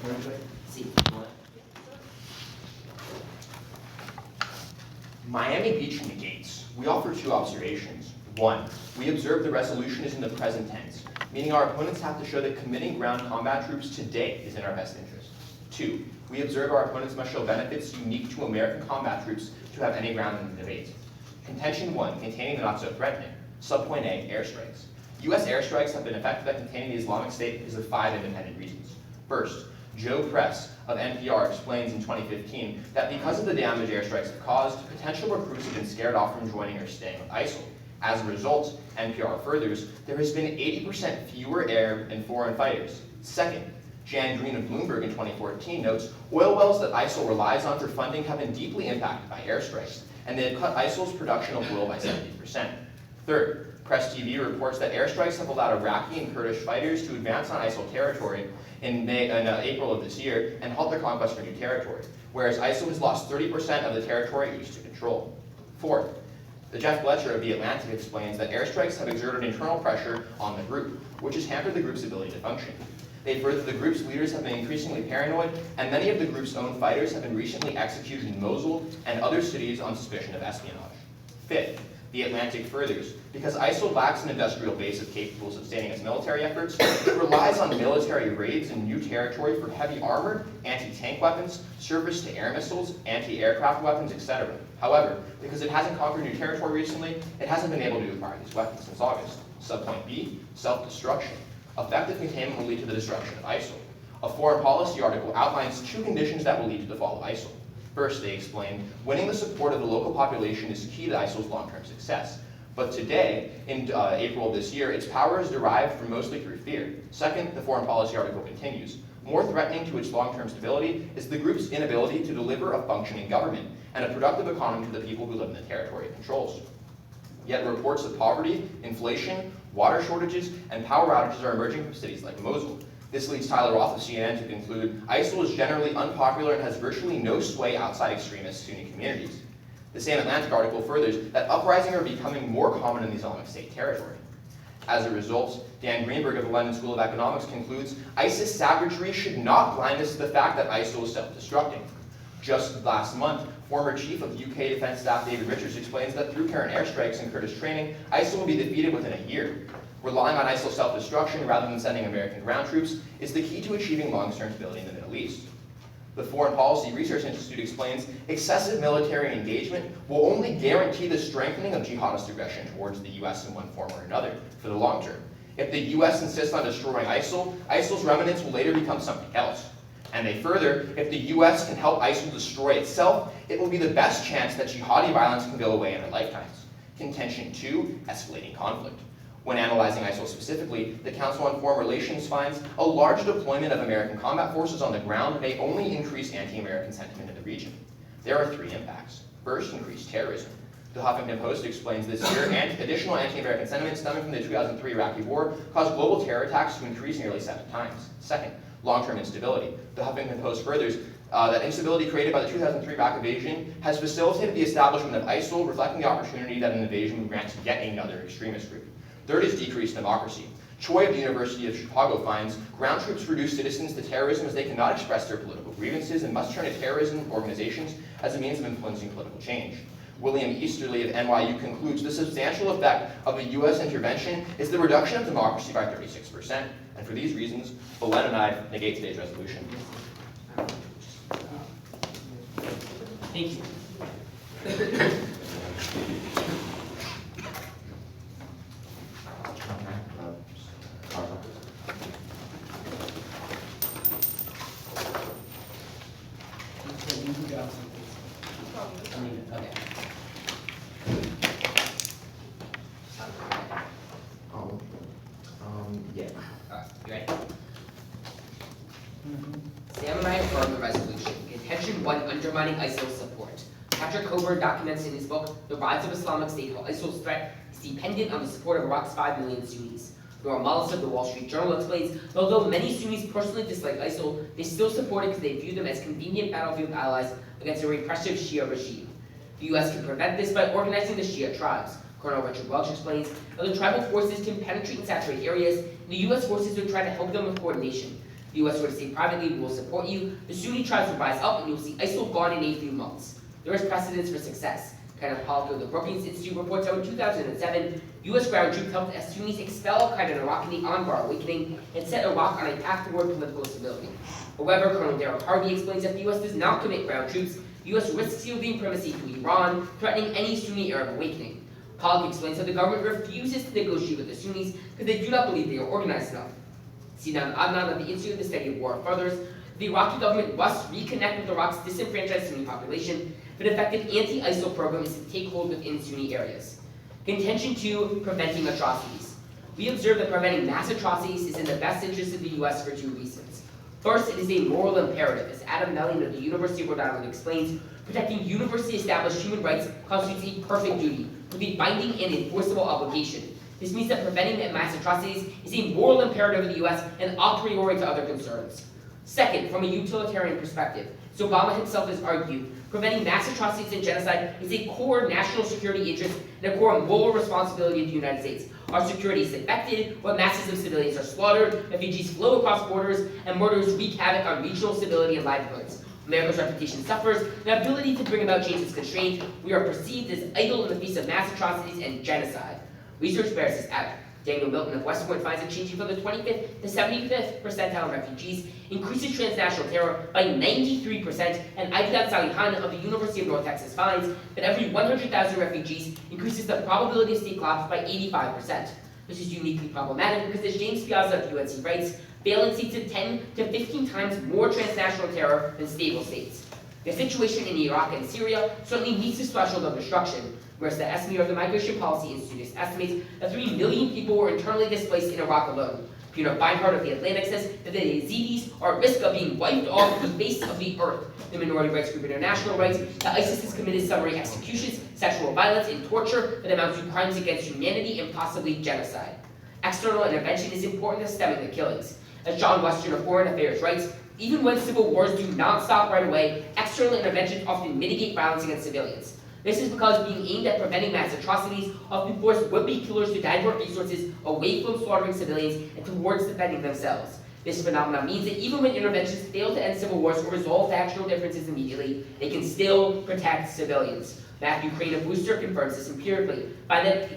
Sí. Miami Beach negates. We offer two observations. One, we observe the resolution is in the present tense, meaning our opponents have to show that committing ground combat troops today is in our best interest. Two, we observe our opponents must show benefits unique to American combat troops to have any ground in the debate. Contention 1, containing the not so threatening. Subpoint A, airstrikes. U.S. airstrikes have been effective at containing the Islamic State because of 5 independent reasons. First, Joe Press of NPR explains in 2015 that because of the damage airstrikes have caused, potential recruits have been scared off from joining or staying with ISIL. As a result, NPR furthers, there has been 80% fewer air and foreign fighters. Second, Jan Green of Bloomberg in 2014 notes, oil wells that ISIL relies on for funding have been deeply impacted by airstrikes, and they have cut ISIL's production of oil by 70%. Third, Press TV reports that airstrikes have allowed Iraqi and Kurdish fighters to advance on ISIL territory in April of this year and halt their conquest for new territory, whereas ISIL has lost 30% of the territory it used to control. Fourth, Jeff Fletcher of The Atlantic explains that airstrikes have exerted internal pressure on the group, which has hampered the group's ability to function. They further the group's leaders have been increasingly paranoid, and many of the group's own fighters have been recently executed in Mosul and other cities on suspicion of espionage. Fifth, The Atlantic furthers, because ISIL lacks an industrial base capable of sustaining its military efforts, it relies on military raids in new territory for heavy armor, anti-tank weapons, surface-to-air missiles, anti-aircraft weapons, etc. However, because it hasn't conquered new territory recently, it hasn't been able to acquire these weapons since August. Subpoint B, self-destruction. Effective containment will lead to the destruction of ISIL. A foreign policy article outlines 2 conditions that will lead to the fall of ISIL. First, they explained, winning the support of the local population is key to ISIL's long-term success. But today, in April of this year, its power is derived from mostly through fear. Second, the foreign policy article continues, more threatening to its long-term stability is the group's inability to deliver a functioning government and a productive economy to the people who live in the territory it controls. Yet reports of poverty, inflation, water shortages, and power outages are emerging from cities like Mosul. This leads Tyler Roth of CNN to conclude, ISIL is generally unpopular and has virtually no sway outside extremist Sunni communities. The same Atlantic article furthers that uprisings are becoming more common in the Islamic State territory. As a result, Dan Greenberg of the London School of Economics concludes, ISIS savagery should not blind us to the fact that ISIL is self-destructing. Just last month, former chief of UK Defense Staff David Richards explains that through current airstrikes and Kurdish training, ISIL will be defeated within a year. Relying on ISIL self-destruction rather than sending American ground troops is the key to achieving long-term stability in the Middle East. The Foreign Policy Research Institute explains, excessive military engagement will only guarantee the strengthening of jihadist aggression towards the US in one form or another for the long term. If the US insists on destroying ISIL, ISIL's remnants will later become something else. And they further, if the US can help ISIL destroy itself, it will be the best chance that jihadi violence can go away in our lifetimes. Contention 2, escalating conflict. When analyzing ISIL specifically, the Council on Foreign Relations finds a large deployment of American combat forces on the ground may only increase anti-American sentiment in the region. There are 3 impacts. First, increased terrorism. The Huffington Post explains this year, and additional anti-American sentiment stemming from the 2003 Iraqi war caused global terror attacks to increase nearly 7 times. Second, long-term instability. The Huffington Post furthers that instability created by the 2003 Iraq invasion has facilitated the establishment of ISIL, reflecting the opportunity that an invasion would grant to yet another extremist group. Third is decreased democracy. Choi of the University of Chicago finds ground troops reduce citizens to terrorism as they cannot express their political grievances and must turn to terrorism organizations as a means of influencing political change. William Easterly of NYU concludes the substantial effect of a US intervention is the reduction of democracy by 36%. And for these reasons, Belen and I negate today's resolution. Thank you. Okay. Yeah. You ready? Sam and I affirm the resolution. Contention 1, undermining ISIL's support. Patrick Coburn documents in his book, The Rise of Islamic State, how ISIL's threat is dependent on the support of Iraq's 5 million Sunnis. Noor Mallis of the Wall Street Journal explains that although many Sunnis personally dislike ISIL, they still support it because they view them as convenient battlefield allies against a repressive Shia regime. The US can prevent this by organizing the Shia tribes. Colonel Richard Welch explains that the tribal forces can penetrate and saturate areas, and the US forces would try to help them with coordination. The US were to say privately, we will support you. The Sunni tribes would rise up and you'll see ISIL gone in a few months. There is precedence for success. Kind of Polito, the Brookings Institute reports out in 2007, US ground troops helped Sunnis expel Al-Qaeda in Iraq in the Anbar awakening and set Iraq on a path toward political stability. However, Colonel Darrell Harvey explains that the US does not commit ground troops. The US risks yielding primacy to Iran, threatening any Sunni Arab awakening. Pollock explains how the government refuses to negotiate with the Sunnis because they do not believe they are organized enough. Sinan Adnan of the Institute of the Study of War furthers, the Iraqi government must reconnect with Iraq's disenfranchised Sunni population, but an effective anti-ISIL program is to take hold within Sunni areas. Contention 2, preventing atrocities. We observe that preventing mass atrocities is in the best interest of the US for 2 reasons. First, it is a moral imperative. As Adam Mellion of the University of Rhode Island explains, protecting university-established human rights constitutes a perfect duty, with a binding and enforceable obligation. This means that preventing mass atrocities is a moral imperative of the US and a priori to other concerns. Second, from a utilitarian perspective, as Obama himself has argued, preventing mass atrocities and genocide is a core national security interest and a core moral responsibility of the United States. Our security is affected when masses of civilians are slaughtered, refugees flow across borders, and murders wreak havoc on regional stability and livelihoods. America's reputation suffers, and our ability to bring about change is constrained. We are perceived as idle in the face of mass atrocities and genocide. Research bears this out. Daniel Milton of West Point finds that changing from the 25th to 75th percentile in refugees increases transnational terror by 93%, and Aidad Salihan of the University of North Texas finds that every 100,000 refugees increases the probability of state collapse by 85%. This is uniquely problematic because, as James Piazza of UNC writes, failing states have 10 to 15 times more transnational terror than stable states. The situation in Iraq and Syria certainly meets this threshold of destruction, whereas the estimator of the Migration Policy Institute estimates that 3 million people were internally displaced in Iraq alone. Peter Beinhardt of The Atlantic says that the Yazidis are at risk of being wiped off the face of the earth. The minority rights group International writes that ISIS has committed summary executions, sexual violence, and torture that amount to crimes against humanity and possibly genocide. External intervention is important to stemming the killings. As John Western of Foreign Affairs writes, even when civil wars do not stop right away, external interventions often mitigate violence against civilians. This is because being aimed at preventing mass atrocities often force would-be killers to divert resources away from slaughtering civilians and towards defending themselves. This phenomenon means that even when interventions fail to end civil wars or resolve factional differences immediately, they can still protect civilians. Matthew Crane of Worcester confirms this empirically, by that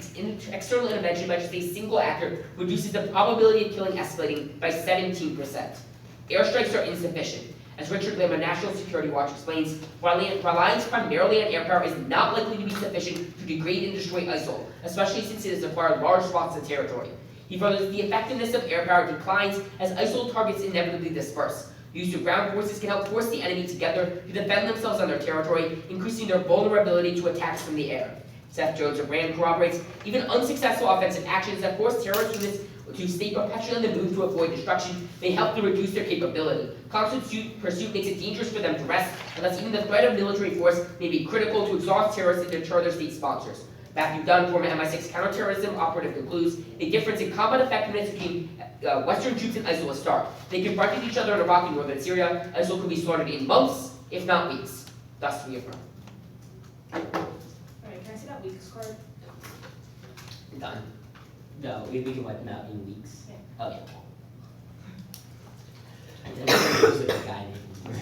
external intervention by just a single actor reduces the probability of killing escalating by 17%. Airstrikes are insufficient. As Richard Lamb of National Security Watch explains, reliance primarily on air power is not likely to be sufficient to degrade and destroy ISIL, especially since it has acquired large swaths of territory. He furthers the effectiveness of air power declines as ISIL targets inevitably disperse. The use of ground forces can help force the enemy together to defend themselves on their territory, increasing their vulnerability to attacks from the air. Seth Jones of RAND corroborates even unsuccessful offensive actions that force terrorist units to stay perpetually on the move to avoid destruction may help to reduce their capability. Constant pursuit makes it dangerous for them to rest, and thus even the threat of military force may be critical to exhaust terrorists and deter their state sponsors. Matthew Dunn, former MI6 counterterrorism operative, concludes a difference in combat effectiveness between Western troops and ISIL is stark. They confronted each other in Iraq and northern Syria. ISIL could be slaughtered in months, if not weeks. Thus we affirm. Alright, can I see that weeks card? Done. No, we can wipe them out in weeks. Yeah. Oh, yeah. And then we're gonna use a guy named-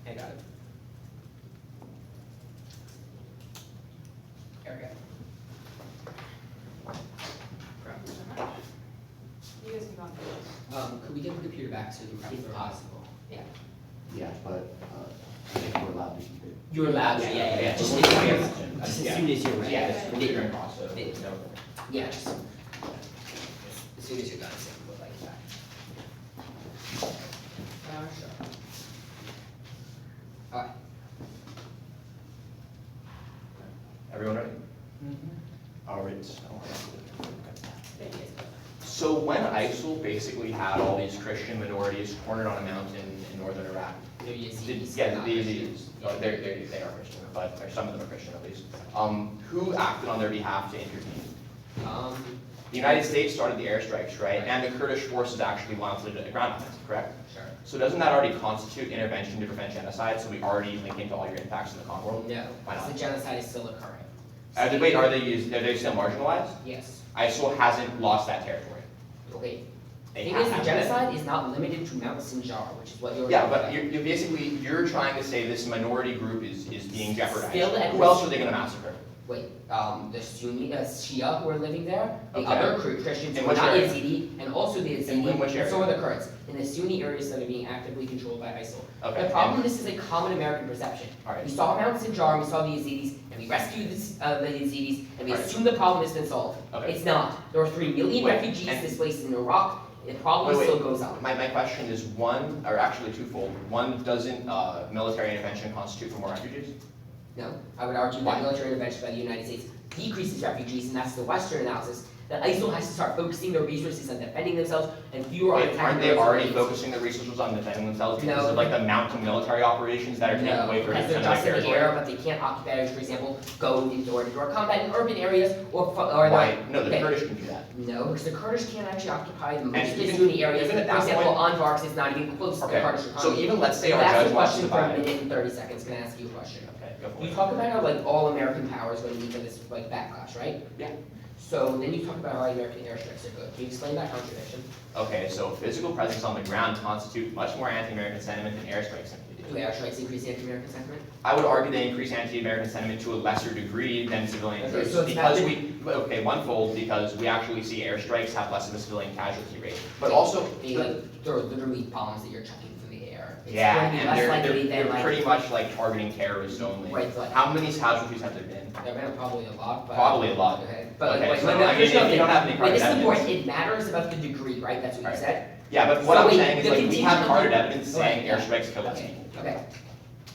I got it. Erica. You guys can go on. Could we get the computer back so we can practice If the possible. Yeah, but I think we're allowed to keep it. You're allowed to, yeah. Just as soon as you're ready. Yeah, it's computer and cost, so, Yeah. no. Yeah, just as soon as you're done, so we'll like that. Sure. Alright. Everyone ready? All right. There you guys go. So when ISIL basically had all these Christian minorities cornered on a mountain in northern Iraq, They're Yazidis, yeah, not they Christians. they are Christian, but or some of them are Christian at least. Who acted on their behalf to intervene? The United States started the airstrikes, right? And the Kurdish forces actually mounted a ground offensive, correct? Sure. So doesn't that already constitute intervention to prevent genocide? So we already link into all your impacts in the Congo world? No, Why because not? the genocide is still occurring. Wait, are they still marginalized? Yes. ISIL hasn't lost that territory. Okay. They Thing have is, to the have that. genocide is not limited to Mount Sinjar, which is what you're. Yeah, talking but you're basically, you're trying to say this minority group is being jeopardized. Still at Who risk. else are they gonna massacre? Wait, the Sunni, Shia who are living there, the Okay. other Christians In who are which not area? Yazidi, and also the In Yazidi, which and so are area? the Kurds, in the Sunni areas that are being actively controlled by ISIL. Okay. The problem, this is a common American perception. Alright. We saw Mount Sinjar, we saw the Yazidis, and we rescued the Yazidis, and we Alright. assumed the problem has been solved. Okay. It's not. There are 3 million Wait, refugees and- displaced in Iraq, the problem Wait, still goes on. My question is one, or actually twofold. One, doesn't military intervention constitute for more refugees? No, I would argue Why? that military intervention by the United States decreases refugees, and that's the Western analysis, that ISIL has to start focusing their resources on defending themselves and fewer on Wait, attacking aren't they those already civilians. focusing their resources on defending themselves because No. of like the mounting military operations that are taking No, away 30% because they're of their just in the territory? air, but they can't occupy, for example, go into door-to-door combat in urban areas, or Why? No, the okay. Kurdish can do that. No, because the Kurdish can't actually occupy the most of the even- Sunni areas. even at For that example, point- Anbar's is not even close to the Okay, Kurdish so economy. even let's say our That's judge a wants to question for a divide. minute and 30 seconds. Can I ask you a question? Okay, go for You it. talk about how like all American powers going to meet for this like backlash, right? Yeah. So then you talk about how American airstrikes are good. Can you explain that contradiction? Okay, so physical presence on the ground constitute much more anti-American sentiment than airstrikes simply do. Do airstrikes increase anti-American sentiment? I would argue they increase anti-American sentiment to a lesser degree than civilian Okay, troops so it's because not okay, onefold, because we actually see airstrikes have less of a civilian casualty rate. But also, They like there are literally bombs that you're chucking through the air. It's yeah, going to be and less they're, likely they're, than they're like pretty much like targeting terrorists only. right, like How many casualties have there been? there have been probably a lot, but Probably a lot. okay. But like, Okay, wait, so no, I mean, there's if nothing- you don't have any wait, this is carded important. evidence. It matters about the degree, right? That's what Right. you said. Yeah, but what So I'm wait, saying is the like we contingent have of- carded evidence saying Okay, yeah. airstrikes kill less Okay. people. Okay.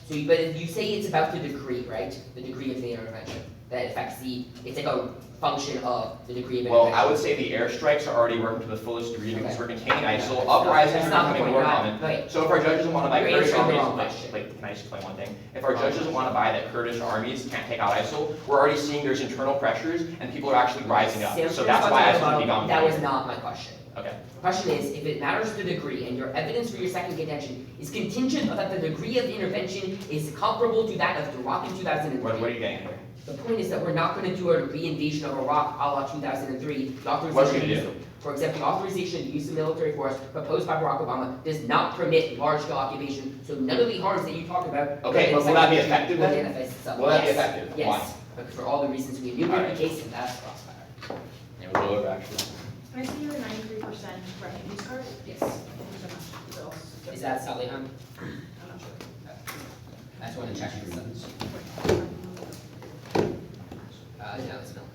So, but you say it's about the degree, right? The degree of the intervention that affects it's like a function of the degree of intervention. Well, I would say the airstrikes are already working to the fullest degree because Okay. we're containing Yeah, ISIL. that's Uprisings that's are not the becoming point. more You're not- common. wait. So if our judge doesn't want to buy You're Kurdish answering the armies, wrong question. can I just explain one thing? If our judge doesn't want to buy that Kurdish armies can't take out ISIL, we're already seeing there's internal pressures and people are actually rising up. Sam, So here's that's what's why on the ISIL can be bottom. gone. That was not my question. Okay. The question is, if it matters the degree, and your evidence for your second contention is contingent on that the degree of intervention is comparable to that of Iraq in 2003. What are you getting at here? The point is that we're not going to do a re-invasion of Iraq a la 2003. The What are we authorization gonna to use- For example, the authorization to use the military force proposed by Barack Obama does not permit large-scale occupation, so none of the harms that you talk about. Okay, but will that be effective will then? manifest itself. Will that be Yes. effective? Yes. Why? Because for all the reasons we enumerated Alright. the case, and that's crossfire. Yeah, we'll go over actually. Can I see your 93% refugees card? Yes. Thank you so much. Is it also- Is that Salihan? I'm not sure. I just want to check for some. No, it's not.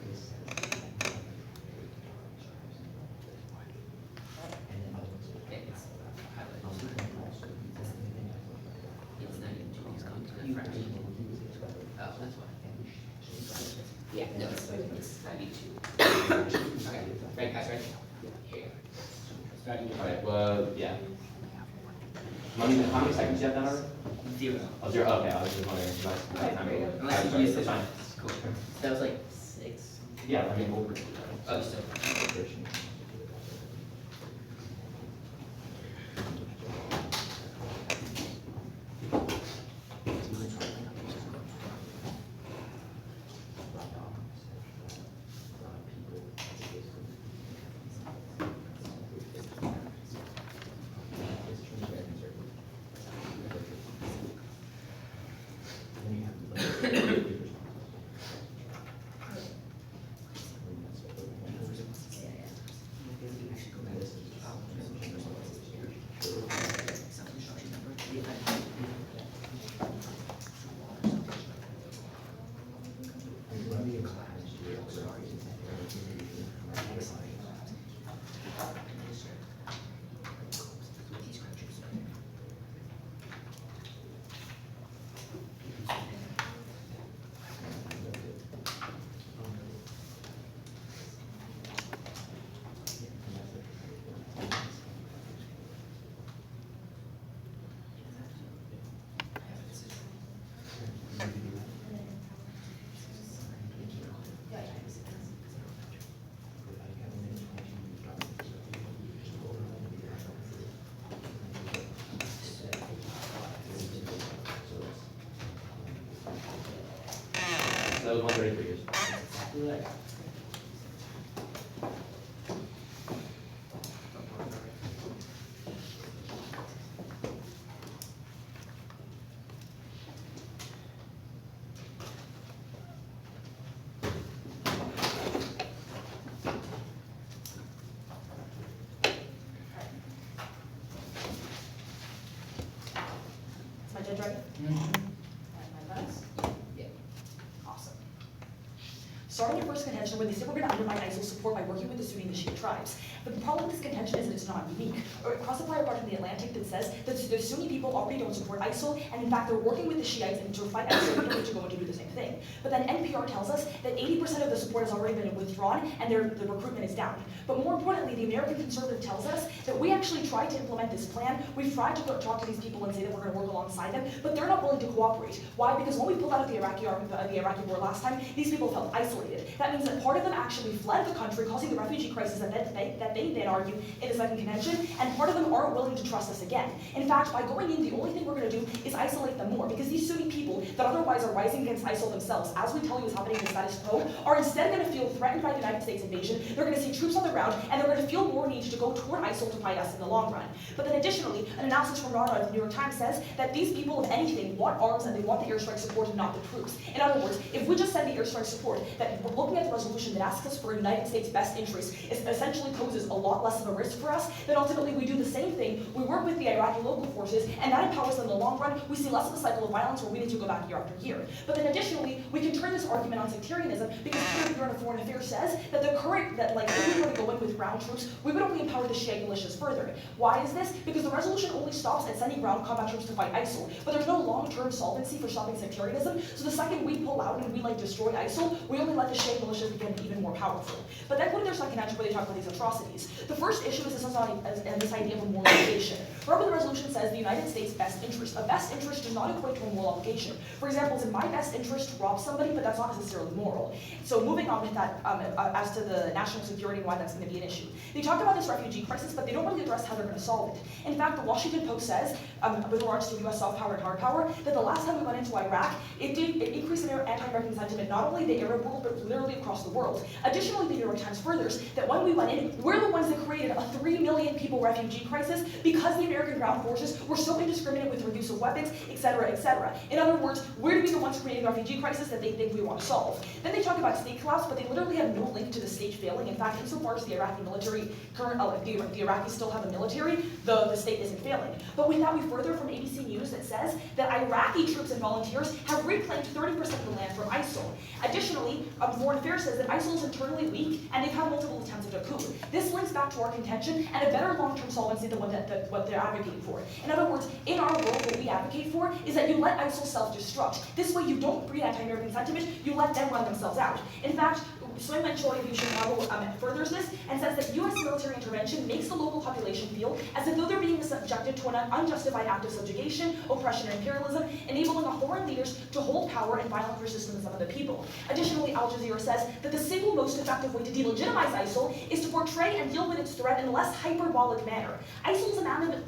Yeah, it's highlighted. It's 92. Oh, that's why. Yeah, no, it's 92. Okay, right, guys, ready? Here you go. Alright, well, yeah. How many seconds do you have down already? 0. Oh, 0, okay, I was just wondering. My time very good. Unless you Sorry, use that's this fine. one. Cool. That was like 6. Yeah, I mean, over. Oh, so. So that was 133 years. Exactly what I got. starting at first contention where they say we're going to undermine ISIL's support by working with the Sunni and the Shia tribes. But the problem with this contention is that it's not unique. Across the prior part in the Atlantic that says that the Sunni people already don't support ISIL, and in fact they're working with the Shiites and to fight ISIL, we don't need to go and do the same thing. But then NPR tells us that 80% of the support has already been withdrawn and the recruitment is down. But more importantly, the American conservative tells us that we actually tried to implement this plan. We've tried to talk to these people and say that we're going to work alongside them, but they're not willing to cooperate. Why? Because when we pulled out of the Iraqi war last time, these people felt isolated. That means that part of them actually fled the country, causing the refugee crisis that they then argue in the second convention, and part of them aren't willing to trust us again. In fact, by going in, the only thing we're going to do is isolate them more, because these Sunni people that otherwise are rising against ISIL themselves, as we tell you is happening in the status quo, are instead going to feel threatened by the United States invasion. They're going to see troops on the ground, and they're going to feel more need to go toward ISIL to fight us in the long run. But then additionally, an analysis from Rana of the New York Times says that these people, if anything, want arms and they want the airstrike support and not the troops. In other words, if we just send the airstrike support, that we're looking at the resolution that asks us for a United States best interest, it essentially poses a lot less of a risk for us, then ultimately we do the same thing. We work with the Iraqi local forces, and that empowers them in the long run. We see less of a cycle of violence where we need to go back year after year. But then additionally, we can turn this argument on sectarianism, because Peter Bureau of Foreign Affairs says that if we were to go in with ground troops, we would only empower the Shia militias further. Why is this? Because the resolution only stops at sending ground combat troops to fight ISIL, but there's no long-term solvency for stopping sectarianism. So the second we pull out and we destroy ISIL, we only let the Shia militias become even more powerful. But then go to their second entry where they talk about these atrocities. The first issue is this idea of a moral obligation. Remember, the resolution says the United States' best interest. A best interest does not equate to a moral obligation. For example, it's in my best interest to rob somebody, but that's not necessarily moral. So moving on with that, as to the national security and why that's going to be an issue. They talk about this refugee crisis, but they don't really address how they're going to solve it. In fact, the Washington Post says, with regards to U.S. soft power and hard power, that the last time we went into Iraq, it increased anti-American sentiment not only in the Arab world, but literally across the world. Additionally, the New York Times furthers that when we went in, we're the ones that created a 3 million people refugee crisis because the American ground forces were so indiscriminate with their use of weapons, etc., etc. In other words, we're to be the ones creating the refugee crisis that they think we want to solve. Then they talk about state collapse, but they literally have no link to the state failing. In fact, insofar as the Iraqi military, the Iraqis still have a military, the state isn't failing. But with that, we further from ABC News that says that Iraqi troops and volunteers have reclaimed 30% of the land from ISIL. Additionally, Foreign Affairs says that ISIL is internally weak and they've had multiple attempts at a coup. This links back to our contention and a better long-term solvency than what they're advocating for. In other words, in our world, what we advocate for is that you let ISIL self-destruct. This way you don't breed anti-American sentiment, you let them run themselves out. In fact, Suleiman Choi of Chicago furthers this and says that U.S. military intervention makes the local population feel as if though they're being subjected to an unjustified act of subjugation, oppression, and imperialism, enabling foreign leaders to hold power and violent persistence of the people. Additionally, Al Jazeera says that the single most effective way to delegitimize ISIL is to portray and deal with its threat in a less hyperbolic manner. ISIL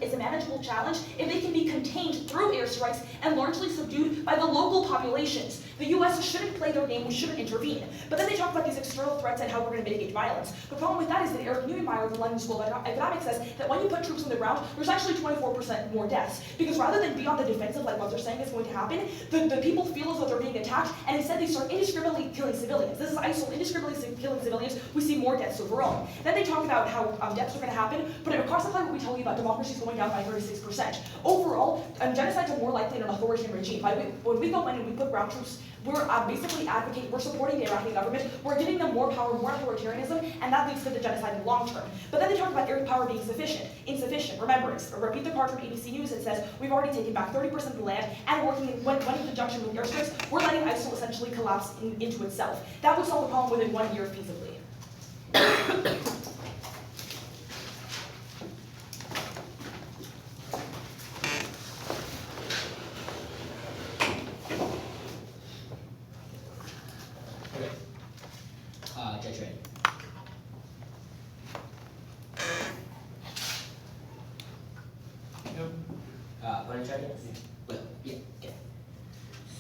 is a manageable challenge if they can be contained through airstrikes and largely subdued by the local populations. The U.S. shouldn't play their game, we shouldn't intervene. But then they talk about these external threats and how we're going to mitigate violence. The problem with that is that Eric Neumeyer of the London School of Economics says that when you put troops on the ground, there's actually 24% more deaths. Because rather than be on the defensive like what they're saying is going to happen, the people feel as though they're being attacked, and instead they start indiscriminately killing civilians. This is ISIL indiscriminately killing civilians. We see more deaths overall. Then they talk about how deaths are going to happen, but across the time what we tell you about democracy is going down by 36%. Overall, genocides are more likely in an authoritarian regime. When we go in and we put ground troops, we're basically advocating, we're supporting the Iraqi government, we're giving them more power, more authoritarianism, and that leads to the genocide in the long term. But then they talk about air power being insufficient. Remember, repeat the part from ABC News that says, we've already taken back 30% of the land, and working when in conjunction with airstrips, we're letting ISIL essentially collapse into itself. That would solve the problem within 1 year feasibly. Judge Ray. Want to try this? Well, yeah, okay.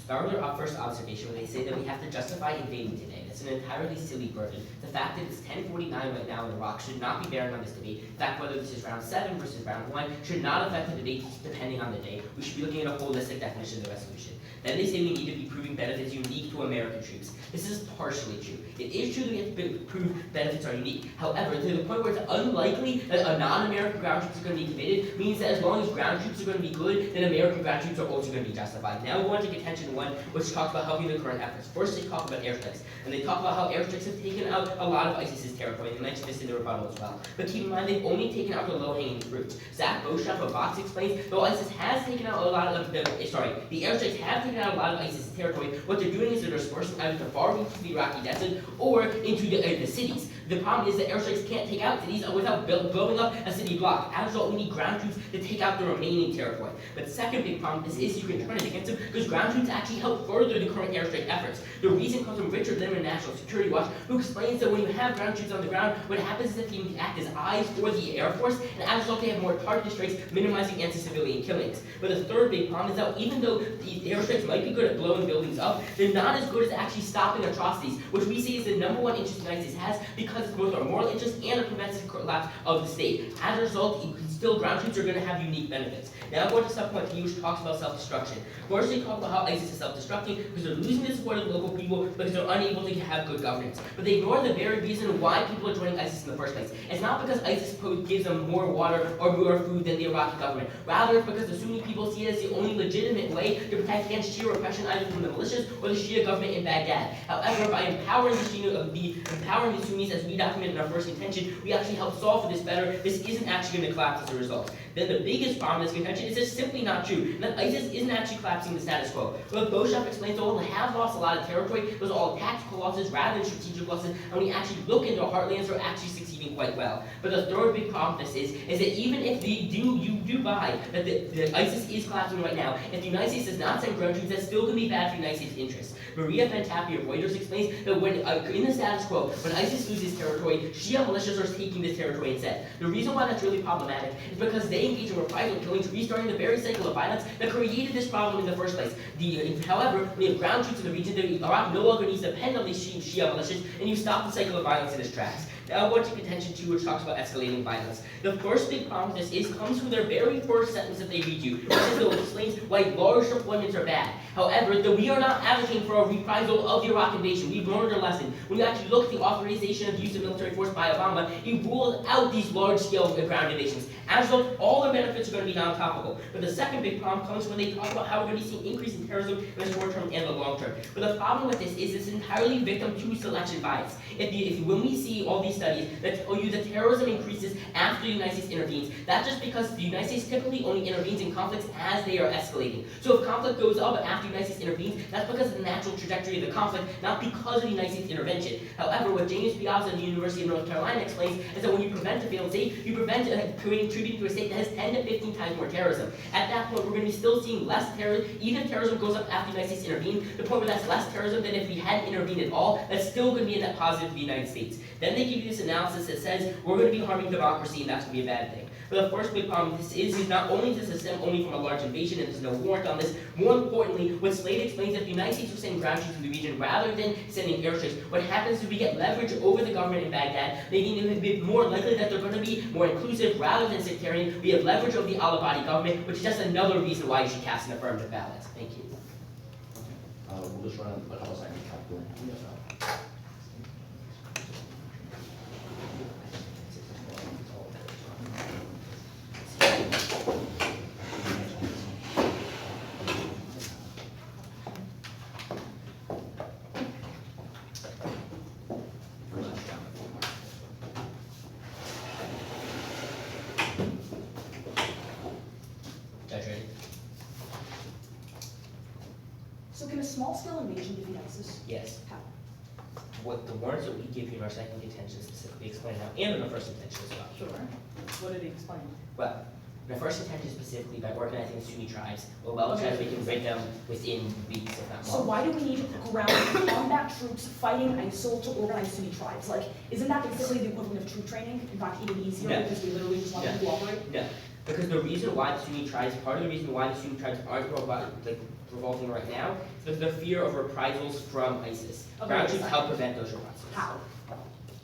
Start with our first observation when they say that we have to justify invading today. That's an entirely silly burden. The fact that it's 10:49 right now in Iraq should not be bearing on this debate. In fact, whether this is round 7 versus round 1 should not affect the debate depending on the day. We should be looking at a holistic definition of the resolution. Then they say we need to be proving benefits unique to American troops. This is partially true. It is true that we have to prove benefits are unique. However, to the point where it's unlikely that a non-American ground troops are going to be committed means that as long as ground troops are going to be good, then American ground troops are also going to be justified. Now we want to contention 1, which talks about helping the current efforts. First, they talk about airstrikes, and they talk about how airstrikes have taken out a lot of ISIS's territory, and they mentioned this in the rebuttal as well. But keep in mind, they've only taken out the low-hanging fruit. Zach Beauchamp of Vox explains, though ISIS has taken out a lot of the airstrikes have taken out a lot of ISIS's territory, what they're doing is they're dispersing either the far reaches of the Iraqi desert or into the cities. The problem is that airstrikes can't take out cities without blowing up a city block. As a result, we need ground troops to take out the remaining territory. But the second big problem is you can turn it against them because ground troops actually help further the current airstrike efforts. The reason comes from Richard Limmer, National Security Watch, who explains that when you have ground troops on the ground, what happens is that they act as eyes for the Air Force, and as a result, they have more targeted strikes, minimizing anti-civilian killings. But the third big problem is that even though the airstrikes might be good at blowing buildings up, they're not as good as actually stopping atrocities, which we see is the number one interest the United States has because it's both our moral interest and a preventive collapse of the state. As a result, still ground troops are going to have unique benefits. Now I'm going to subpoint to you, which talks about self-destruction. First, they talk about how ISIS is self-destructing because they're losing the support of the local people because they're unable to have good governance. But they ignore the very reason why people are joining ISIS in the first place. It's not because ISIS gives them more water or more food than the Iraqi government. Rather, it's because the Sunni people see it as the only legitimate way to protect against Shia repression either from the militias or the Shia government in Baghdad. However, by empowering the Sunnis as we documented in our first intention, we actually help solve for this better. This isn't actually going to collapse as a result. Then the biggest problem in this contention is it's simply not true, and that ISIS isn't actually collapsing the status quo. But Beauchamp explains that we have lost a lot of territory, those are all tactical losses rather than strategic losses, and when you actually look into our heartlands, they're actually succeeding quite well. But the third big problem with this is that even if you do buy that the ISIS is collapsing right now, if the United States does not send ground troops, that's still going to be bad for the United States' interests. Maria Fantappi of Reuters explains that when in the status quo, when ISIS loses territory, Shia militias are taking this territory instead. The reason why that's really problematic is because they engage in reprisal killings, restarting the very cycle of violence that created this problem in the first place. However, we have ground troops in the region that Iraq no longer needs to depend on these Shia militias, and you stop the cycle of violence in its tracks. Now I'm going to contention 2, which talks about escalating violence. The first big problem with this comes from their very first sentence that they read you, which explains why large deployments are bad. However, we are not advocating for a reprisal of the Iraq invasion. We've learned our lesson. When you actually look at the authorization of the use of military force by Obama, he ruled out these large-scale ground invasions. As a result, all their benefits are going to be non-topical. But the second big problem comes when they talk about how we're going to see an increase in terrorism in the short term and the long term. But the problem with this is it's entirely victim to selection bias. When we see all these studies that tell you that terrorism increases after the United States intervenes, that's just because the United States typically only intervenes in conflicts as they are escalating. So if conflict goes up after the United States intervenes, that's because of the natural trajectory of the conflict, not because of the United States intervention. However, what James Piazza of the University of North Carolina explains is that when you prevent a failed state, you prevent contributing to a state that has 10 to 15 times more terrorism. At that point, we're going to be still seeing less terrorism, even if terrorism goes up after the United States intervened, the point where that's less terrorism than if we hadn't intervened at all, that's still going to be a net positive for the United States. Then they give you this analysis that says we're going to be harming democracy and that's going to be a bad thing. But the first big problem with this is not only does this stem only from a large invasion and there's no warrant on this, more importantly, what Slade explains that the United States will send ground troops to the region rather than sending airstrips. What happens is we get leverage over the government in Baghdad, making it more likely that they're going to be more inclusive rather than sectarian. We have leverage over the al-Abadi government, which is just another reason why you should cast an affirmative ballot. Thank you. We'll just run a couple seconds calculating. So can a small-scale invasion defeat ISIS? Yes. How? What the warrants that we give you in our second contention specifically explain how, and in our first contention as well. Sure. What did he explain? Well, in our first contention specifically by organizing the Sunni tribes, well says we can break them within weeks, if not months. So why do we need ground combat troops fighting ISIL to organize Sunni tribes? Like, isn't that basically the equivalent of troop training? In fact, even easier No. because we literally just want them to cooperate? No, because the reason why the Sunni tribes, part of the reason why the Sunni tribes aren't revolting right now is because of the fear of reprisals from ISIS. Okay, Ground wait a troops second. help prevent those reprisals. How?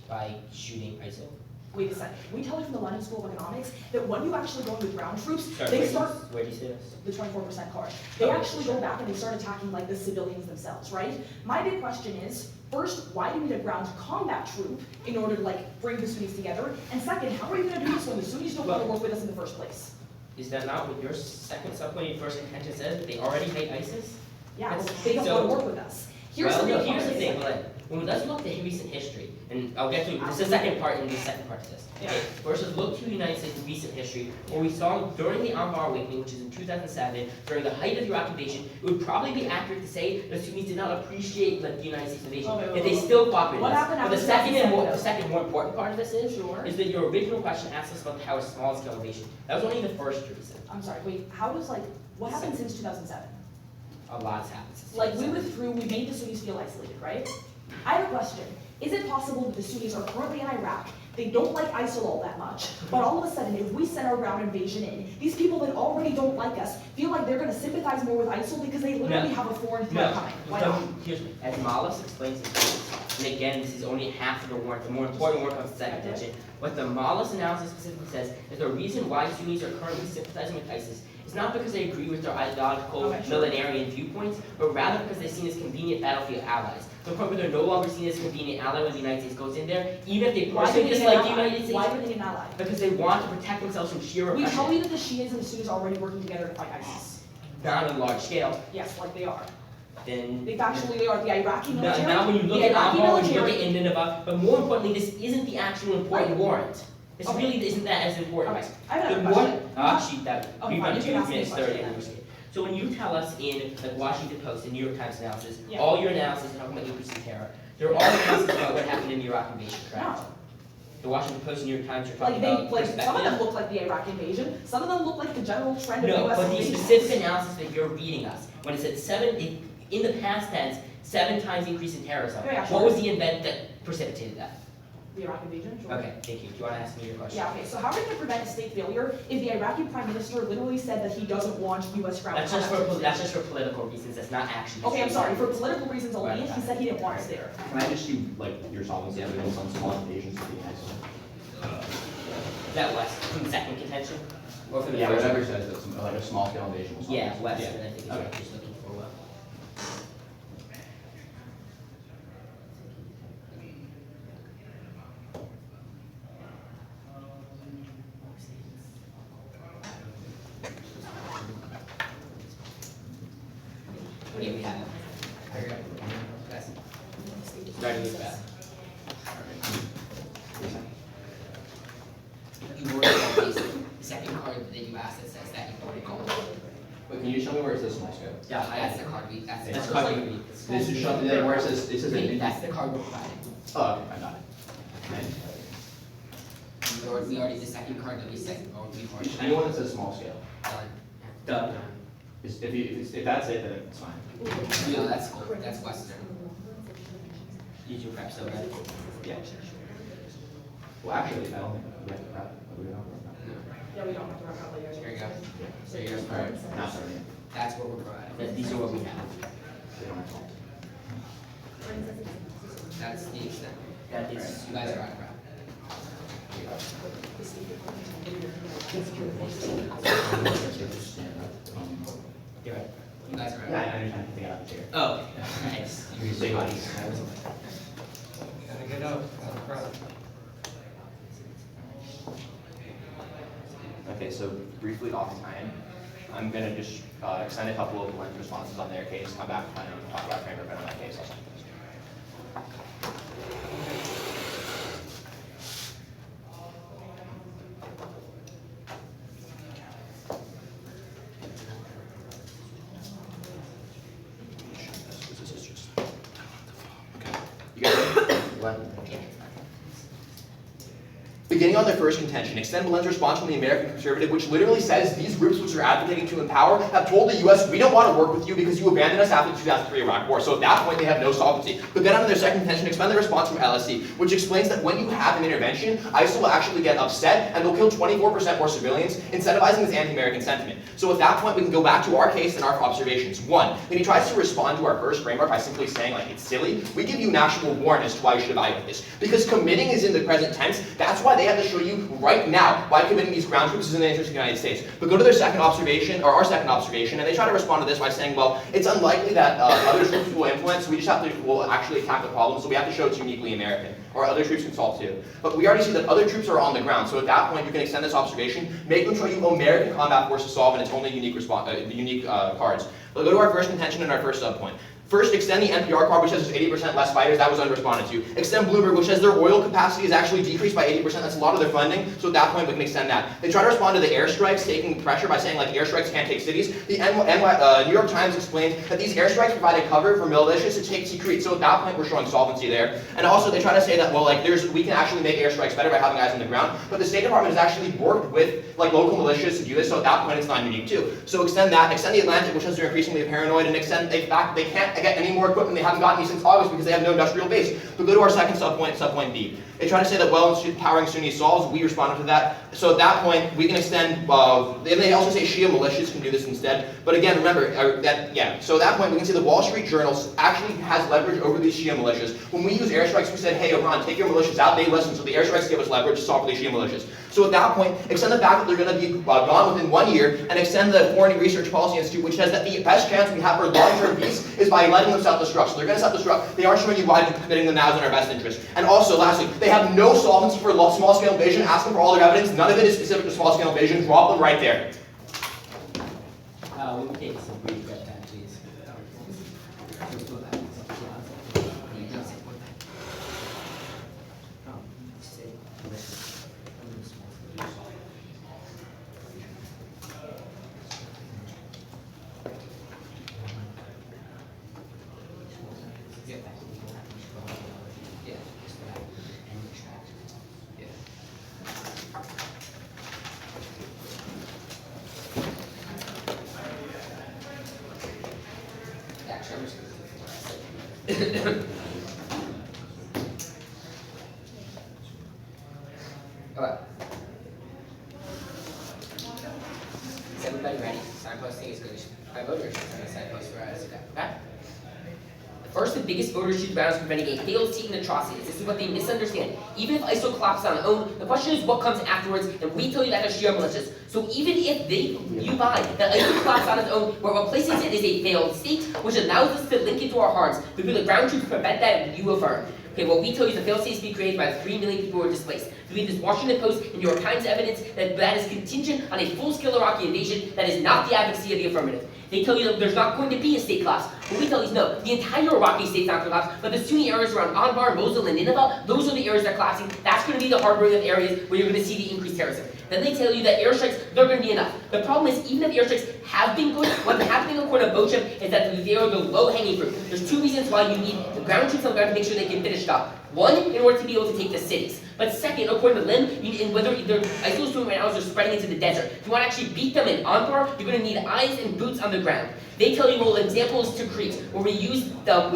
By shooting ISIL. Wait a second. We tell you from the London School of Economics that when you actually go into ground troops, Sorry, they where start do you say this? the 24% card. They Okay, actually sure. go back and they start attacking like the civilians themselves, right? My big question is, first, why do we need a ground combat troop in order to like bring the Sunnis together? And second, how are you going to do this when the Sunnis don't want to work with us in the first place? Is that not what your second subpoint, your first contention says, that they already hate ISIS? Yeah, That's- well, they don't so- want to work with us. Here's Well, the no, big here's the part. thing, when let's look at recent history, and I'll get to this is the second part in the second part of this. Yeah. Okay, versus look to the United States in recent history, where we saw during the Anbar Awakening, which is in 2007, during the height of the Iraq invasion, it would probably be accurate to say that Sunnis did not appreciate the United States invasion, Okay, yet they still cooperated. What with us. happened But after the second and more, 2007? the second more important part of this Sure. is that your original question asked us about how a small scale invasion. That was only the first reason. I'm sorry, wait, how does what happened since 2007? A lot has happened since. Like, we 2007. withdrew, we made the Sunnis feel isolated, right? I have a question. Is it possible that the Sunnis are currently in Iraq, they don't like ISIL all that much, but all of a sudden, if we send our ground invasion in, these people that already don't like us feel like they're gonna sympathize more with ISIL because they literally No. have a foreign threat No, coming? Why so not? here's me. As Malas explains in his, and again, this is only half of the work. The more important work comes to second attention. What the Malas analysis specifically says is the reason why Sunnis are currently sympathizing with ISIS is not because they agree with their ideological Okay, sure. millenarian viewpoints, but rather because they're seen as convenient battlefield allies. To the point where they're no longer seen as a convenient ally when the United States goes in there, even if they Why personally would they dislike an the ally? United States, Why would they need an ally? because they want to protect themselves from sheer We repression. tell you that the Shias and the Sunnis are already working together to fight ISIS. Not on a large scale, Yes, like they are. then They factually, they are. The Iraqi military. Now, when you look the at Iraqi Anbar, when you look at military. Nineveh, but more importantly, this isn't the actual important Right. warrant. This Okay. really isn't that as important. Okay, I have The another one, question. actually, that, Okay, we've fine, got you can 2 ask me a minutes 30 question. and we're skipping. So when you tell us in the Washington Post and New York Times analysis, Yeah. all your analysis is talking about increasing terror, they're all analysis about what happened in the Iraq invasion, correct? No. The Washington Post and New York Times are Like talking they, about like some of them perspective. look like the Iraq invasion. Some of them look like the general trend of No, U.S. but the invasion. specific analysis that you're reading us, when it said in the past tense, 7 times increase in terrorism, Yeah, sure. what was the event that precipitated that? The Iraq invasion. Sure. Okay, thank you. Do you want to ask me your question? Yeah. Okay. So how are we going to prevent a state failure if the Iraqi prime minister literally said that he doesn't want U.S. ground That's just combat? that's just for political reasons. That's not actually. Okay, I'm sorry. For political reasons only, Right. he said he didn't want us there. Can I just see, like, your solvency evidence on small invasions to the ISIL? Is that West from second contention, or from the Yeah, first? whatever says that, some- like a small scale invasion. was Yeah, something. West. Yeah. And I think is what Okay. I'm just looking for. Okay, we have it. Yes. Starting with that. You already called Jason. The second card that you asked that says that you already called. But can you show me where it says small scale? Yeah, That's the card that's the That's card. card we read. This is showing me where it says, That's the card we're providing. Oh, okay, I got it. We already, the second card that we said, or we've already Anyone that says small scale, done. Done. if that's it, then it's fine. No, that's cool, that's Western. You two prep so right? Yeah. Well, actually, I don't think we have to prep, we don't have to prep. Yeah, we don't have to wrap up later. Here you go. So Here you go. Alright, not starting yet. That's what we're providing. These are what we have. They don't have to. That's the extent. That is. You guys are out of route. You're right. You guys are out of Yeah, I route. understand, they got out the chair. Oh, nice. You can say buddies. Gotta get up. Okay, so briefly off time, I'm gonna just extend a couple of Len's responses on their case, come back and talk about Frankfurt on my case also. You guys ready? Beginning on their first contention, extend Belen's response from the American conservative, which literally says these groups which are advocating to empower have told the U.S. we don't want to work with you because you abandoned us after the 2003 Iraq War. So at that point, they have no solvency. But then on their second contention, extend the response from LSE, which explains that when you have an intervention, ISIL will actually get upset and they'll kill 24% more civilians, incentivizing this anti-American sentiment. So at that point, we can go back to our case and our observations. One, when he tries to respond to our first framework by simply saying, like, it's silly, we give you an actual warrant as to why you should evaluate this. Because committing is in the present tense, that's why they have to show you right now why committing these ground troops is in the interest of the United States. But go to their second observation, or our second observation, and they try to respond to this by saying, well, it's unlikely that other troops will influence, we just have to, will actually attack the problem, so we have to show it's uniquely American, or other troops can solve too. But we already see that other troops are on the ground, so at that point you can extend this observation, make them show you American combat forces solve, and it's only unique cards. We'll go to our first contention and our first subpoint. First, extend the NPR card, which says there's 80% less fighters. That was unresponded to. Extend Bloomberg, which says their oil capacity is actually decreased by 80%. That's a lot of their funding. So at that point, we can extend that. They try to respond to the airstrikes, taking pressure by saying like airstrikes can't take cities. The New York Times explained that these airstrikes provided cover for militias to take Tikrit. So at that point, we're showing solvency there. And also, they try to say that well, like we can actually make airstrikes better by having guys on the ground. But the State Department has actually worked with like local militias to do this. So at that point, it's not unique too. So extend that. Extend the Atlantic, which says they're increasingly paranoid, and extend the fact they can't get any more equipment. They haven't gotten any since August because they have no industrial base. But go to our second subpoint B. They try to say that well, empowering Sunni solves. We responded to that. So at that point, we can extend. They also say Shia militias can do this instead. But again, remember So at that point, we can say the Wall Street Journal actually has leverage over these Shia militias. When we use airstrikes, we said, hey, Iran, take your militias out. They listen. So the airstrikes give us leverage to solve for the Shia militias. So at that point, extend the fact that they're going to be gone within 1 year, and extend the Foreign Research Policy Institute, which says that the best chance we have for long-term peace is by letting them self-destruct. So they're going to self-destruct. They aren't showing you why committing them now is in our best interest. And also, lastly, they have no solvency for small-scale invasion. Ask them for all their evidence. None of it is specific to small-scale invasion. Drop them right there. We will take some brief break time, please. Alright. Is everybody ready? Signposting is good. By voters, signpost for us. Okay? The first and biggest voter issue around is preventing a failed state and atrocities. This is what they misunderstand. Even if ISIL collapses on its own, the question is what comes afterwards, and we tell you that they're Shia militias. So even if you buy that ISIL collapses on its own, what replaces it is a failed state, which allows us to link it to our hearts. We feel the ground truth to prevent that, you affirm. Okay, what we tell you is the failed state is being created by the 3 million people who were displaced. We believe this Washington Post and New York Times evidence that is contingent on a full-scale Iraqi invasion that is not the advocacy of the affirmative. They tell you that there's not going to be a state collapse. What we tell you is no, the entire Iraqi state's not going to collapse, but the Sunni areas around Anbar, Mosul, and Nineveh, those are the areas that are collapsing. That's going to be the harboring of areas where you're going to see the increased terrorism. Then they tell you that airstrikes, they're going to be enough. The problem is, even if airstrikes have been good, what's happening according to Bochum is that they are the low-hanging fruit. There's 2 reasons why you need the ground troops on the ground to make sure they can finish up. One, in order to be able to take the cities. But second, according to Lim, whether ISIL is doing right now is they're spreading into the desert. If you want to actually beat them in Anbar, you're going to need eyes and boots on the ground. They tell you, well, examples Tikrit, where we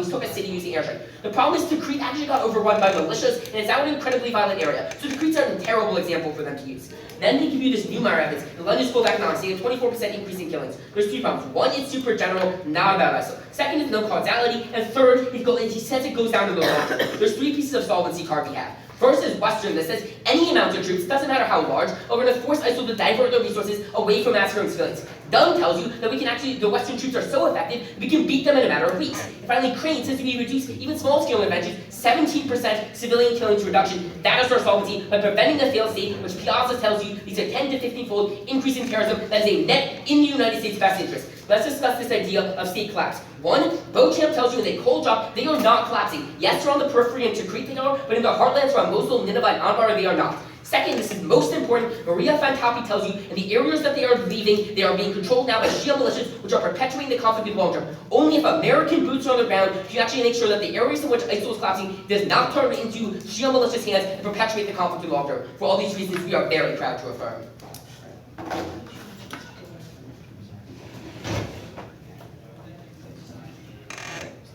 took a city using airstrike. The problem is Tikrit actually got overrun by militias, and it's now an incredibly violent area. So Tikrit's are a terrible example for them to use. Then they give you this Neumeier evidence, the London School of Economics, saying a 24% increase in killings. There's 3 problems. One, it's super general, not about ISIL. Second, it's no causality. And third, he says it goes down to the long term. There's 3 pieces of solvency card we have. First is Western that says any amount of troops, doesn't matter how large, are going to force ISIL to divert their resources away from massacring civilians. Dunn tells you that we can actually, the Western troops are so effective, we can beat them in a matter of weeks. And finally, Crane says we reduce even small-scale interventions, 17% civilian killings reduction. That is our solvency by preventing the failed state, which Piazza tells you is a 10 to 15-fold increase in terrorism that is a net in the United States' best interest. Let's discuss this idea of state collapse. One, Beauchamp tells you in a cold drop, they are not collapsing. Yes, they're on the periphery and Tikrit they are, but in the heartlands around Mosul, Nineveh, and Anbar, they are not. Second, this is most important, Maria Fantapi tells you in the areas that they are leaving, they are being controlled now by Shia militias, which are perpetuating the conflict in the long term. Only if American boots are on the ground do you actually make sure that the areas in which ISIL is collapsing does not turn into Shia militias' hands and perpetuate the conflict in the long term. For all these reasons, we are very proud to affirm.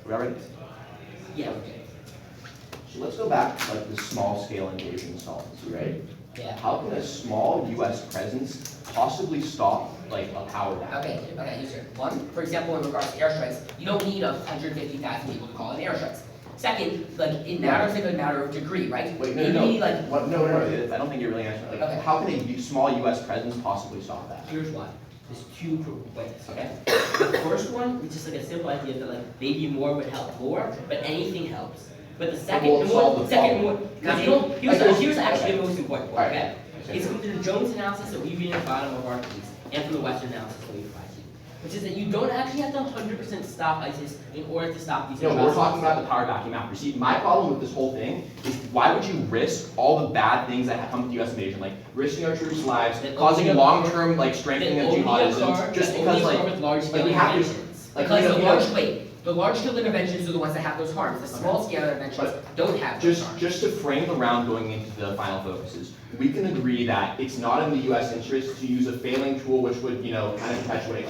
We all ready? Yeah, okay. So let's go back to like the small scale invasion solvency, right? Yeah. How can a small US presence possibly stop like a power down? Okay, here's here. One, for example, in regards to airstrikes, you don't need 150,000 people to call in airstrikes. Second, like it matters like a matter of degree, right? Wait, Maybe, no. like What? No, I don't think you're really answering. Like, Okay. how can a small US presence possibly stop that? Here's why. There's 2 ways, okay? The first one is just like a simple idea that like maybe more would help more, but anything helps. But the second won't solve the one, problem. because you know, here's actually the most important one, Alright. okay? It's from the Jones analysis that we read at the bottom of our piece, and from the Western analysis that we provide to you. which is that you don't actually have to 100% stop ISIS in order to stop these No, we're atrocities. talking about the power vacuum after. See, my problem with this whole thing is why would you risk all the bad things that have come with the U.S. invasion, like risking our troops' lives, That causing only long-term like strengthening of jihadism, just because with large-scale we have to- interventions. like, Because you know, the you know- large, The large-scale interventions are the ones that have those harms. The small-scale interventions don't have those harms. just to frame the round going into the final focuses, we can agree that it's not in the U.S. interest to use a failing tool which would, kind of perpetuate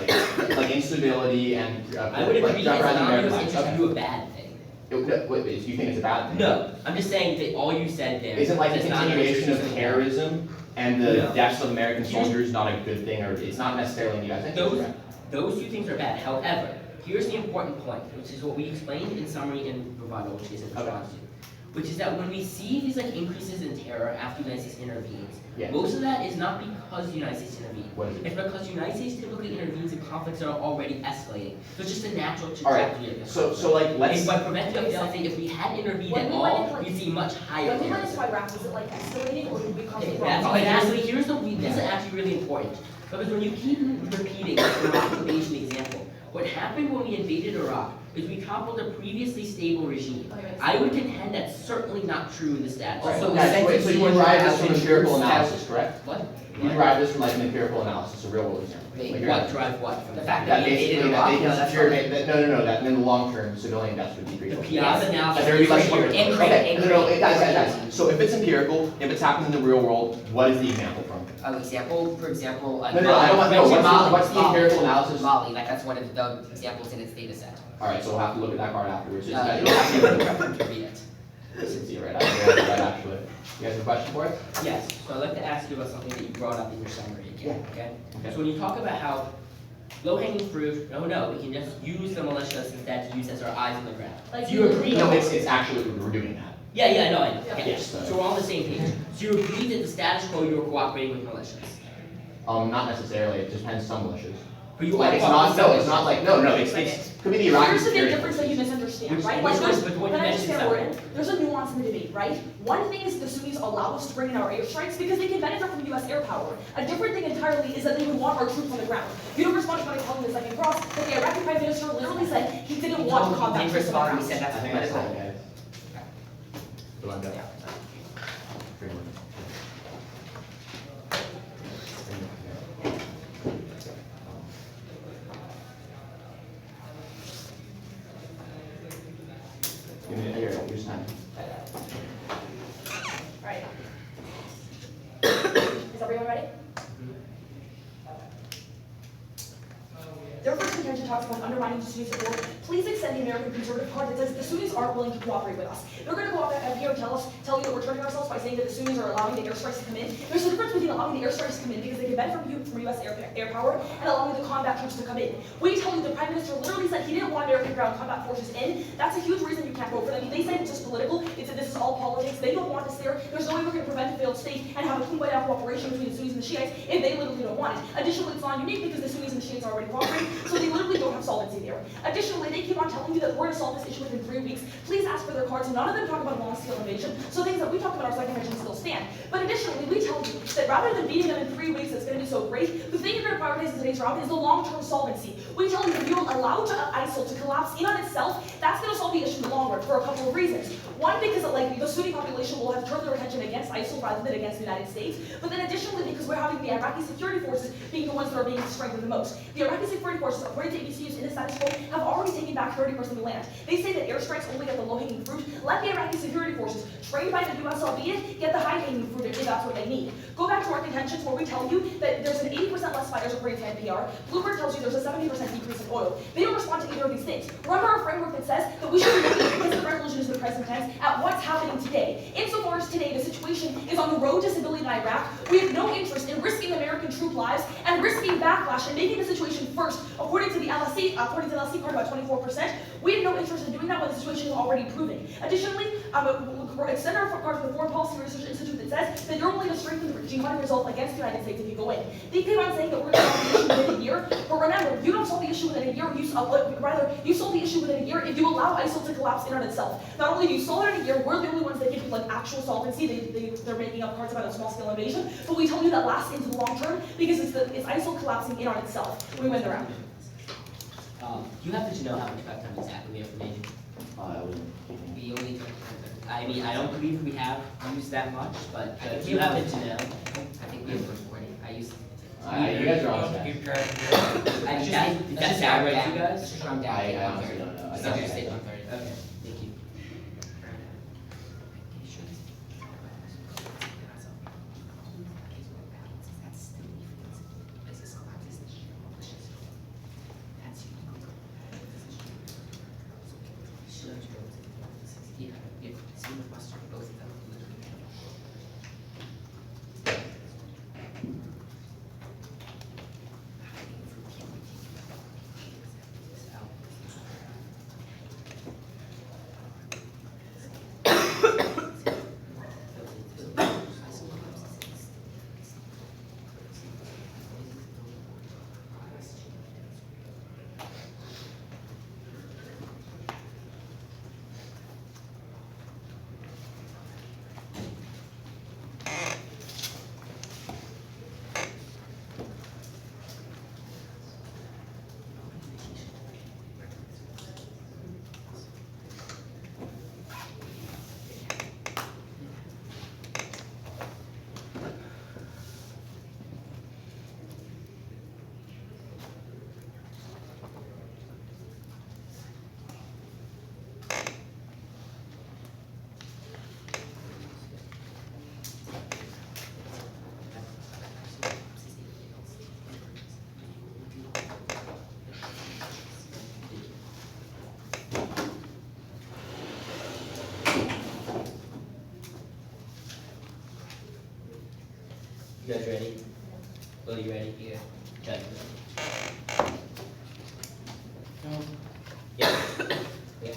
like instability and I would like agree it's jeopardizing not in American your lives. interest to do a bad thing. Wait, do you think it's a bad thing? No, I'm just saying that all you said there. Isn't like the is not in your continuation interest of to do terrorism and the No. deaths of American soldiers not a good thing, or it's not necessarily in the U.S. interest? right? Those two things are bad. However, here's the important point, which is what we explained in summary and bravado, which is in response to, which is that when we see these increases in terror after the United States intervenes, Yeah. most of that is not because the United States intervened. What is it? It's because the United States typically intervenes in conflicts that are already escalating. So it's just a natural All right, trajectory of this. so like let's. And by preventive balancing, if we had intervened When at we went all, into, like- we'd see much higher When we went terrorism. into Iraq, was it like escalating or did we come Okay, from that's wrong? actually, this is actually really important. Because when you keep repeating the Iraq invasion example, what happened when we invaded Iraq is we toppled a previously stable regime. I would contend that's certainly not true in the status. Right. So That's- we wait, so you sent derive this from to empirical troops analysis, correct? What? You derive this from like an empirical analysis, a real world example. Like you're- What drive what? From The fact that That we invaded basically, that Iraq, they no, can that's secure, fine. that in the long term, civilian deaths would decrease. The over Piazza time. analysis. And there would be like, Increase, okay, no, increase. guys, so if it's empirical, if it's happened in the real world, what is the example from? For example, like No, I don't want, no, Mali, what's the empirical analysis? Mali, like that's one of the examples in its data set. Alright, so we'll have to look at that part afterwards. You It's- don't it's- have to reference to read it. It's easy, right? Right, actually. You guys have a question for us? Yes, so I'd like to ask you about something that you brought up in your summary again, okay? So when you talk about how low-hanging fruit, we can just use the militias instead to use as our eyes on the ground. Like, Do you agree? No, it's actually, we're doing that. Yeah, I know. Okay. Yes, So we're all on the same page. So you agree that the status quo, you're cooperating with militias? Not necessarily, it depends some militias. But you Like, are it's not, cooperating no, it's not like, no, it's, could be the Iraqi Here's the big security. difference that you misunderstand, Which- right? which Like, one? there's, But what can you I just mentioned say a word separate. in? There's a nuance in the debate, right? One thing is the Sunnis allow us to bring in our airstrikes because they can benefit from U.S. air power. A different thing entirely is that they would want our troops on the ground. You don't respond to what I call in the second cross, that the Iraqi Prime Minister literally said he didn't want He combat did troops on the respond, ground. he said that's I think I political. said it, guys. Go on, go. Here's time. Alright. Is everyone ready? Their first contention talks about undermining the Sunni support. Please extend the American conservative card that says the Sunnis aren't willing to cooperate with us. They're going to go out here and tell you that we're turning ourselves by saying that the Sunnis are allowing the airstrikes to come in. There's a difference between allowing the airstrikes to come in because they can benefit from U.S. air power and allowing the combat troops to come in. We tell you the Prime Minister literally said he didn't want American ground combat forces in. That's a huge reason you can't vote for them. They say it's just political. It's that this is all politics. They don't want us there. There's no way we're going to prevent a failed state and have a kumbaya cooperation between the Sunnis and the Shiites if they literally don't want it. Additionally, it's not unique because the Sunnis and the Shiites are already cooperating, so they literally don't have solvency there. Additionally, they keep on telling you that we're going to solve this issue within 3 weeks. Please ask for their cards. None of them talk about long-scale invasion, so things that we talked about our second mention still stand. But additionally, we tell you that rather than beating them in 3 weeks, that's going to be so great, the thing you're going to prioritize in today's round is the long-term solvency. We tell you that if you allow ISIL to collapse in on itself, that's going to solve the issue in the long run for a couple of reasons. One, because the Sunni population will have turned their attention against ISIL rather than against the United States. But then additionally, because we're having the Iraqi security forces being the ones that are being strengthened the most. The Iraqi security forces, according to ABC News in the status quo, have already taken back 30% of the land. They say that airstrikes only get the low-hanging fruit. Let the Iraqi security forces, trained by the U.S. albeit, get the high-hanging fruit if that's what they need. Go back to our contentions where we tell you that there's an 80% less fighters according to NPR. Bloomberg tells you there's a 70% decrease in oil. They don't respond to either of these things. We're under a framework that says that we should be looking, because the revolution is the present tense, at what's happening today. Insofar as today the situation is on the road to civilian Iraq, we have no interest in risking American troop lives and risking backlash and making the situation first. According to the LSE card, about 24%. We have no interest in doing that when the situation is already improving. Additionally, extend our card to the Foreign Policy Research Institute that says that you're only going to strengthen the jihadi result against the United States if you go in. They keep on saying that we're going to solve the issue within a year, but remember, you don't solve the issue within a year, you solve the issue within a year if you allow ISIL to collapse in on itself. Not only do you solve it in a year, we're the only ones that give you like actual solvency, they're making up cards about a small-scale invasion, but we tell you that lasts into the long term because it's ISIL collapsing in on itself. We win the round. You happen to know how much prep time exactly we have remaining? I wasn't keeping. We only, I mean, I don't believe we have used that much, but I think you we have happen to know. I think we have 140. I used. You guys are on that. I Did just that just sound round right to you down. guys? Let's just round down. I to honestly 130. don't know. I So don't just know. say 130. Okay, thank you. Yeah, yeah, same with Western, both of them. You guys ready? Will, you ready? Yeah. Judd, Yeah. Yeah.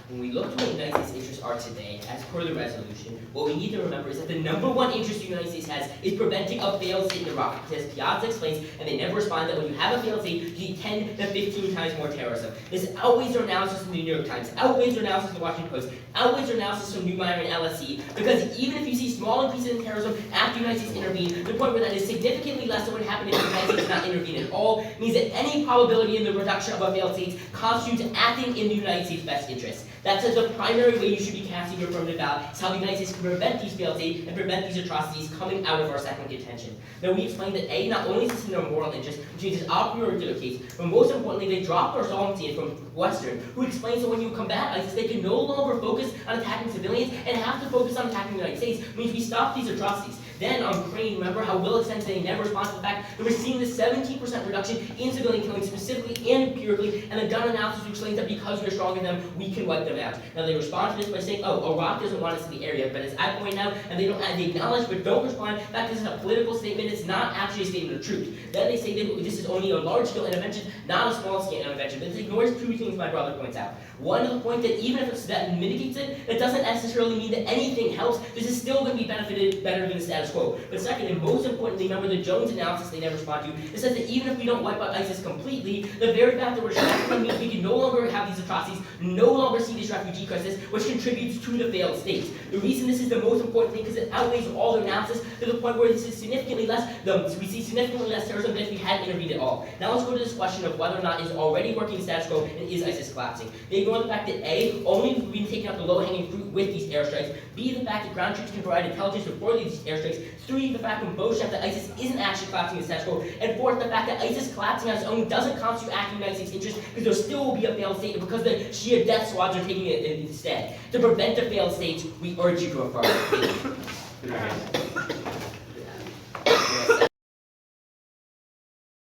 When we look to what the United States' interests are today, as per the resolution, what we need to remember is that the number one interest the United States has is preventing a failed state in Iraq. Because as Piazza explains, and they never respond, that when you have a failed state, you need 10 to 15 times more terrorism. This outweighs their analysis from the New York Times, outweighs their analysis from the Washington Post, outweighs their analysis from Newmeyer and LSE, because even if you see small increases in terrorism after the United States intervened, the point where that is significantly less than what happened if the United States did not intervene at all, means that any probability in the reduction of a failed state constitutes acting in the United States' best interest. That says the primary way you should be casting your affirmative ballot is how the United States can prevent these failed states and prevent these atrocities coming out of our second contention. Now we explained that A, not only is this in their moral interest, which means it's a priori to the case, but most importantly, they dropped our sovereignty from Western, who explains that when you combat ISIS, they can no longer focus on attacking civilians and have to focus on attacking the United States, which means we stop these atrocities. Then on Ukraine, remember how Will extends they never respond to the fact that we're seeing this 17% reduction in civilian killing specifically and empirically, and the gun analysis explains that because we're stronger than them, we can wipe them out. Now they respond to this by saying, oh, Iraq doesn't want us in the area, but as I point out, and they acknowledge but don't respond, that this is a political statement, it's not actually a statement of truth. Then they say that this is only a large-scale intervention, not a small-scale intervention, but this ignores two things my brother points out. One, to the point that even if that mitigates it, that doesn't necessarily mean that anything helps. This is still going to be benefited better than the status quo. But second, and most importantly, remember the Jones analysis they never respond to. It says that even if we don't wipe out ISIS completely, the very fact that we're shacking them means we can no longer have these atrocities, no longer see this refugee crisis, which contributes to the failed states. The reason this is the most important thing because it outweighs all their analysis to the point where this is significantly less. We see significantly less terrorism than if we hadn't intervened at all. Now let's go to this question of whether or not is already working status quo and is ISIS collapsing. They ignore the fact that A, only we've been taking out the low-hanging fruit with these airstrikes. B, the fact that ground troops can provide intelligence before these airstrikes. 3, the fact from both shows that ISIS isn't actually collapsing the status quo. And 4th, the fact that ISIS collapsing on its own doesn't constitute acting in the United States' interest because there still will be a failed state because the Shia death squads are taking it instead. To prevent the failed states, we urge you to affirm.